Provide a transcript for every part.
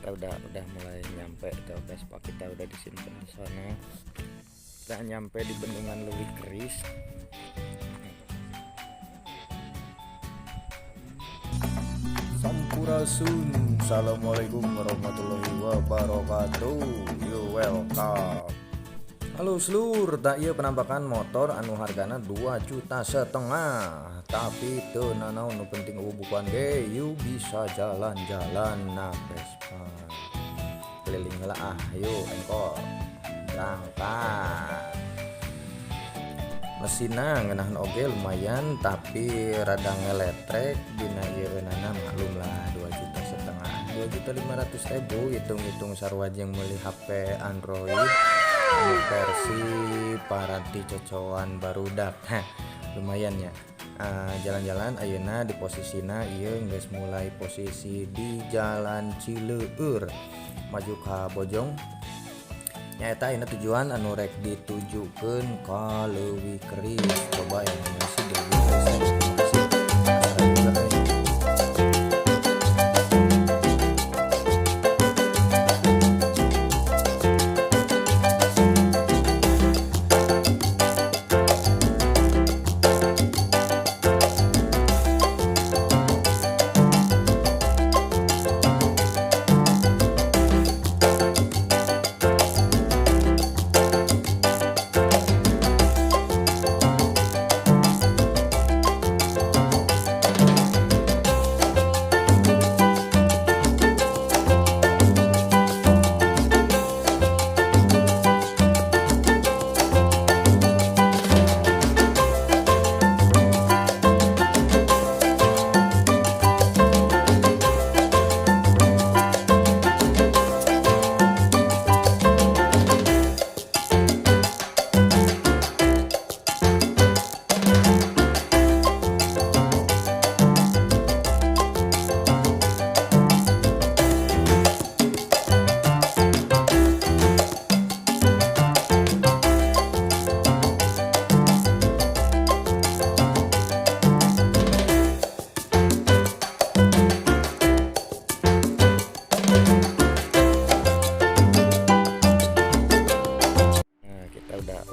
kita udah mulai nyampe tuh Vespa kita udah disimpan di sana. Kita nyampe di bendungan Leuwih Keris. Sampurasun, assalamualaikum warahmatullahi wabarakatuh. You welcome. Halo seluruh, tak iya penampakan motor anu hargana 2,5 juta, tapi teu nanaon nu penting bukan ge you bisa jalan-jalan na Vespa keliling lah. Ayo engkol berangkat. Mesinna ngeunaheun oge lumayan tapi rada ngeletrek dina ieu eunana maklum lah 2,5 juta, 2.500.000 hitung-hitung sarua jeung meuli HP Android versi paranti cocokan barudak. Lumayan ya. Jalan-jalan ayeuna di posisina ieu geus mulai posisi di Jalan Cileur maju ka Bojong. Nyaeta ini tujuan anu rek ditujukeun ka Leuwih Keris. Coba yang masih di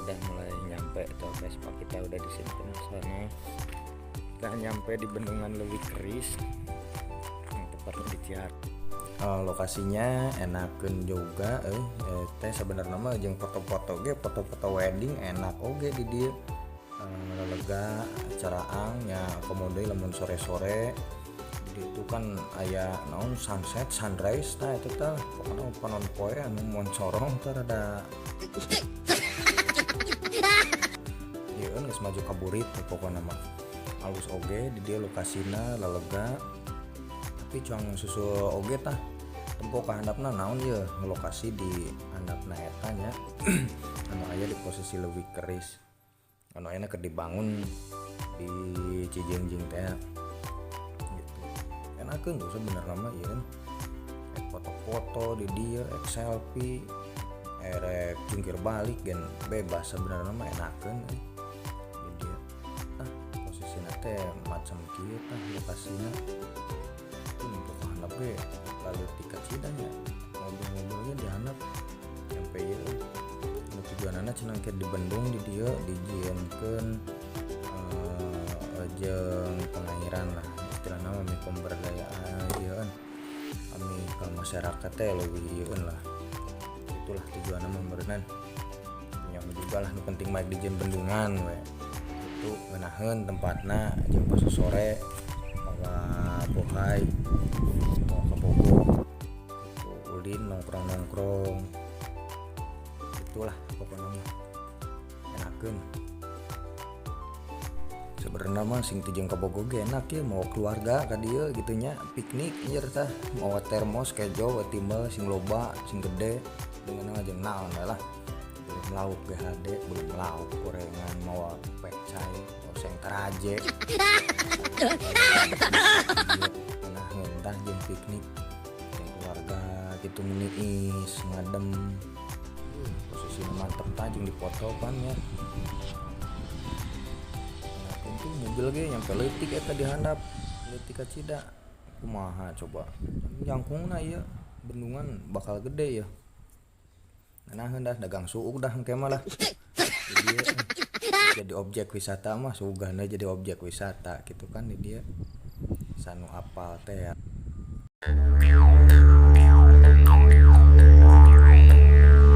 udah mulai nyampe tuh Vespa kita udah disimpan di sana. Kita nyampe di bendungan Leuwih Keris tepatnya di Ciar. Lokasinya enakeun juga teh sebenarnya mah jeung foto-foto wedding enak oge di dieu. Lega caraang nya komodo lamun sore-sore itu kan aya naon sunset sunrise tah eta teh pokona panon poe anu mun corong teh rada dieun geus maju ka burit pokona mah alus oge di dieu lokasina lalega tapi cuang susul oge tah tempo ka handapna naon ieu lokasi di handapna eta nya anu aya di posisi Leuwih Keris anu ayeuna keur dibangun di Cijengjing teh gitu. Enakeun tuh sebenarnya mah ieu foto-foto di dieu selfie erek jungkir balik gen bebas sebenarnya mah enakeun di dieu. Posisina teh macam kieu tah lokasina untuk handap ge lalu tika cidanya mobil-mobilnya dihandap sampai ieu tujuanana cenah keur di Bandung di dieu dijieunkeun jeung pengairan lah istilahna mah pemberdayaan ieuan ami ka masyarakat teh leuwih ieueun lah. Itulah tujuanna mah beureunan nya juga lah nu penting mah dijieun bendungan we itu ngeunaheun tempatna jeung pas sore bawa bohai mau ka Bogor ulin nongkrong itulah pokoknya enakeun. Sebenarnya mah sing tujung ka Bogor ge enak ya mau keluarga ka dieu gitu nya piknik ieu tah mau termos kejo timbal sing loba sing gede dengan ngajeng naon lah belum lauk GHD belum lauk gorengan mau pecai oseng teraje nah ngentah jeung piknik jeung keluarga gitu niis ngadem posisi mantep tah jeung dipoto kan ya. Itu mobil ge nyampe leutik eta dihandap leutik ka Cida kumaha coba jangkungna ieu bendungan bakal gede ya. Nah hendak dagang suuk dah engke mah lah. Jadi objek wisata mah sugana jadi objek wisata gitu kan di dia. Sanu apal teh ya.